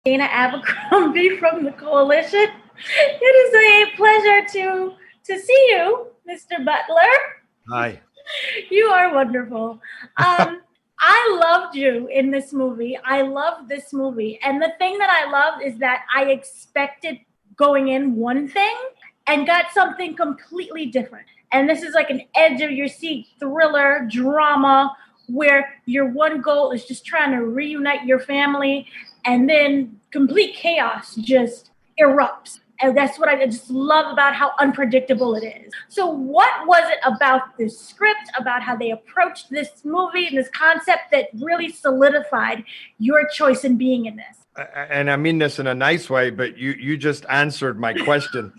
Dana Abercrombie from the Koalition. It is a pleasure to see you, Mr. Butler. Hi. You are wonderful. I loved you in this movie. I love this movie. And the thing that I loved is that I expected going in one thing and got something completely different. And this is like an edge of your seat thriller drama where your one goal is just trying to reunite your family, and then complete chaos just erupts. And that's what I just love about how unpredictable it is. So what was it about this script, about how they approached this movie and this concept that really solidified your choice in being in this? And I mean this in a nice way, but you just answered my question,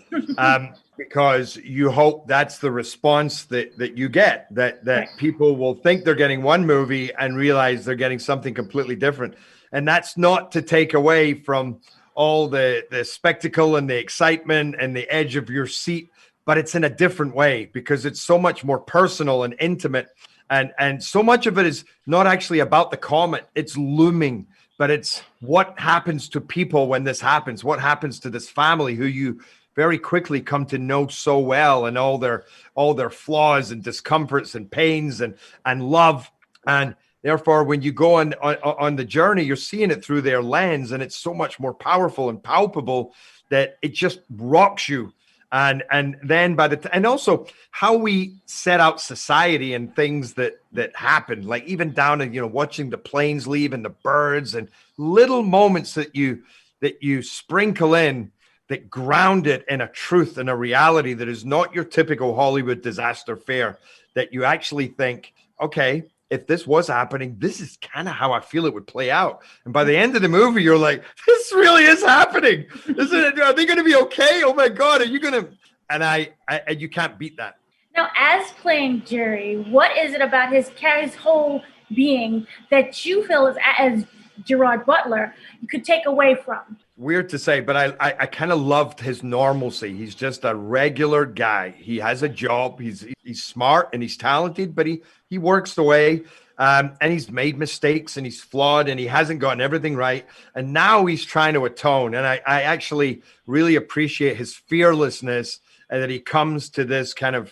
because you hope that's the response that you get, that right. People will think they're getting one movie and realize they're getting something completely different. And that's not to take away from all the spectacle and the excitement and the edge of your seat, but it's in a different way because it's so much more personal and intimate. And so much of it is not actually about the comet. It's looming, but it's what happens to people when this happens, what happens to this family who you very quickly come to know so well, and all their flaws and discomforts and pains and love. And therefore, when you go on the journey, you're seeing it through their lens, and it's so much more powerful and palpable that it just rocks you. And then and also how we set out society and things that happen, like even down to watching the planes leave and the birds and little moments that you sprinkle in that ground it in a truth and a reality that is not your typical Hollywood disaster fare. That you actually think, okay, if this was happening, this is kind of how I feel it would play out. And by the end of the movie, you're like, this really is happening. Are they going to be okay? Oh my God, are you going to? And you can't beat that. Now, as playing Jerry, what is it about his whole being that you feel as Gerard Butler you could take away from? Weird to say, but I kind of loved his normalcy. He's just a regular guy. He has a job. He's smart and he's talented, but he works away, and he's made mistakes and he's flawed and he hasn't gotten everything right. And now he's trying to atone. And I actually really appreciate his fearlessness, and that he comes to this kind of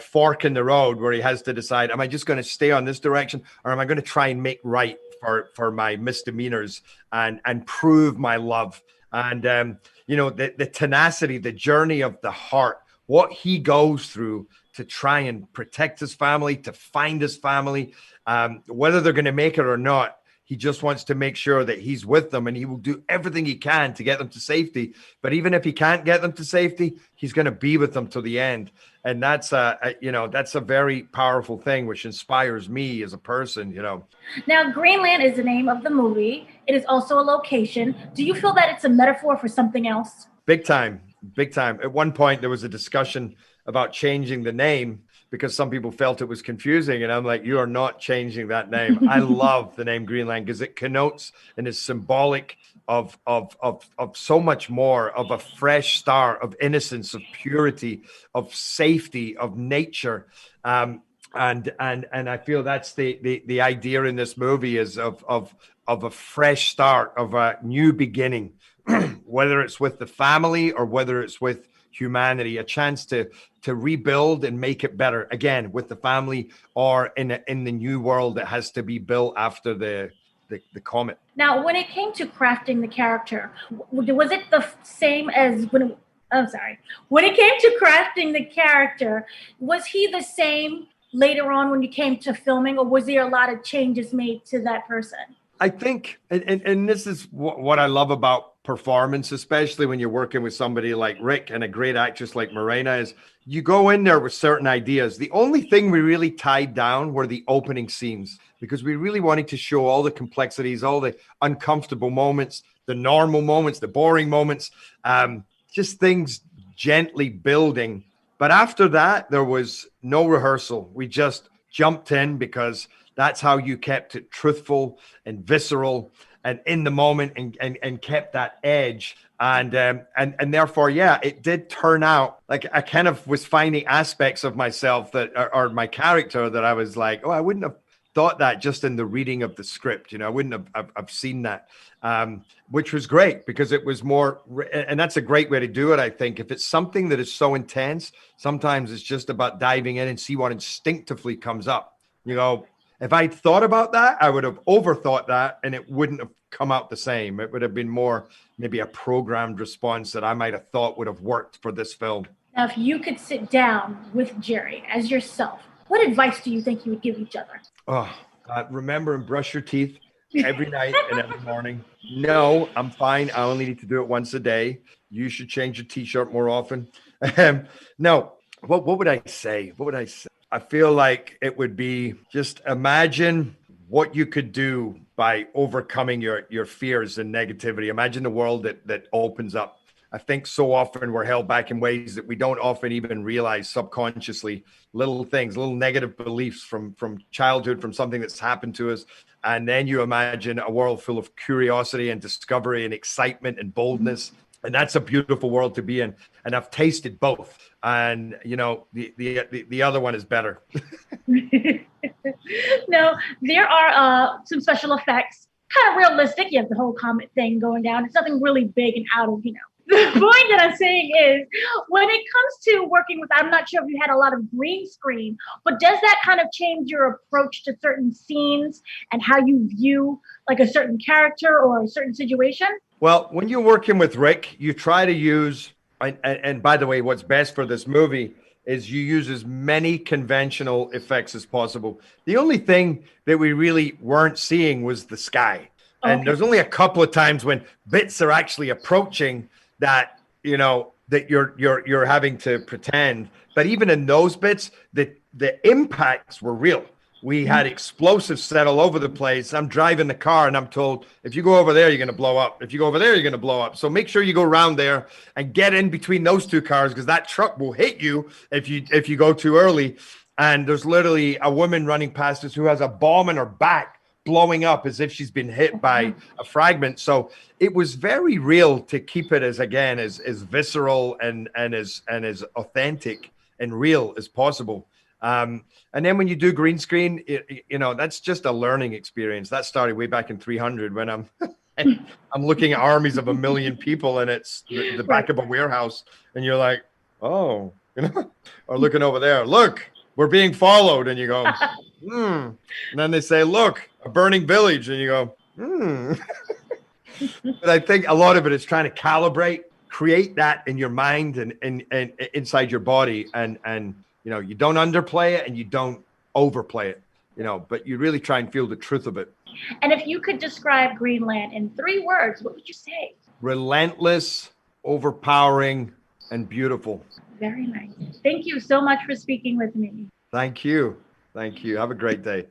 fork in the road where he has to decide, am I just going to stay on this direction, or am I going to try and make right for my misdemeanors and prove my love? And the tenacity, the journey of the heart, what he goes through to try and protect his family, to find his family, whether they're going to make it or not. He just wants to make sure that he's with them, and he will do everything he can to get them to safety. But even if he can't get them to safety, he's going to be with them till the end. And that's that's a very powerful thing, which inspires me as a person. Now, Greenland is the name of the movie. It is also a location. Do you feel that it's a metaphor for something else? Big time. At one point, there was a discussion about changing the name because some people felt it was confusing. And I'm like, you are not changing that name. I love the name Greenland because it connotes and is symbolic of so much more, of a fresh start, of innocence, of purity, of safety, of nature. And I feel that's the idea in this movie is of a fresh start, of a new beginning, whether it's with the family or whether it's with humanity, a chance to rebuild and make it better again with the family, or in the new world that has to be built after the comet. Now, when it came to crafting the character, was it the same as when it came to crafting the character, was he the same later on when you came to filming, or was there a lot of changes made to that person? I think, and this is what I love about performance, especially when you're working with somebody like Rick and a great actress like Morena, is you go in there with certain ideas. The only thing we really tied down were the opening scenes, because we really wanted to show all the complexities, all the uncomfortable moments, the normal moments, the boring moments, just things gently building. But after that, there was no rehearsal. We just jumped in because that's how you kept it truthful and visceral and in the moment, and kept that edge. And therefore, yeah, it did turn out like I kind of was finding aspects of myself that are my character that I was like, oh, I wouldn't have thought that just in the reading of the script. I wouldn't have seen that, which was great because it was more, and that's a great way to do it. I think if it's something that is so intense, sometimes it's just about diving in and see what instinctively comes up. If I'd thought about that, I would have overthought that and it wouldn't have come out the same. It would have been more maybe a programmed response that I might have thought would have worked for this film. Now, if you could sit down with Jerry as yourself, what advice do you think you would give each other? Remember and brush your teeth every night and every morning. No, I'm fine. I only need to do it once a day. You should change your t-shirt more often. No, what would I say? I feel like it would be just imagine what you could do by overcoming your fears and negativity. Imagine the world that opens up. I think so often we're held back in ways that we don't often even realize subconsciously. Little things, little negative beliefs from childhood, from something that's happened to us. And then you imagine a world full of curiosity and discovery and excitement and boldness. And that's a beautiful world to be in. And I've tasted both. And, the other one is better. No, there are some special effects, kind of realistic. You have the whole comet thing going down. It's nothing really big and out of, The point that I'm saying is when it comes to working with, I'm not sure if you had a lot of green screen, but does that kind of change your approach to certain scenes and how you view like a certain character or a certain situation? Well, when you're working with Rick, you try to use, and by the way, what's best for this movie is you use as many conventional effects as possible. The only thing that we really weren't seeing was the sky. Okay. And there's only a couple of times when bits are actually approaching that, that you're having to pretend. But even in those bits, the impacts were real. We had explosives set all over the place. I'm driving the car and I'm told, if you go over there, you're going to blow up. If you go over there, you're going to blow up. So make sure you go around there and get in between those two cars because that truck will hit you if you go too early. And there's literally a woman running past us who has a bomb in her back blowing up as if she's been hit by a fragment. So it was very real to keep it as visceral and as authentic and real as possible. And then when you do green screen, that's just a learning experience. That started way back in 300 when I'm looking at armies of 1 million people and it's the back of a warehouse and you're like, oh, or looking over there, look, we're being followed. And you go, And then they say, look, a burning village. And you go, But I think a lot of it is trying to calibrate, create that in your mind and inside your body. And you don't underplay it and you don't overplay it, but you really try and feel the truth of it. And if you could describe Greenland in 3 words, what would you say? Relentless, overpowering, and beautiful. Very nice. Thank you so much for speaking with me. Thank you. Have a great day.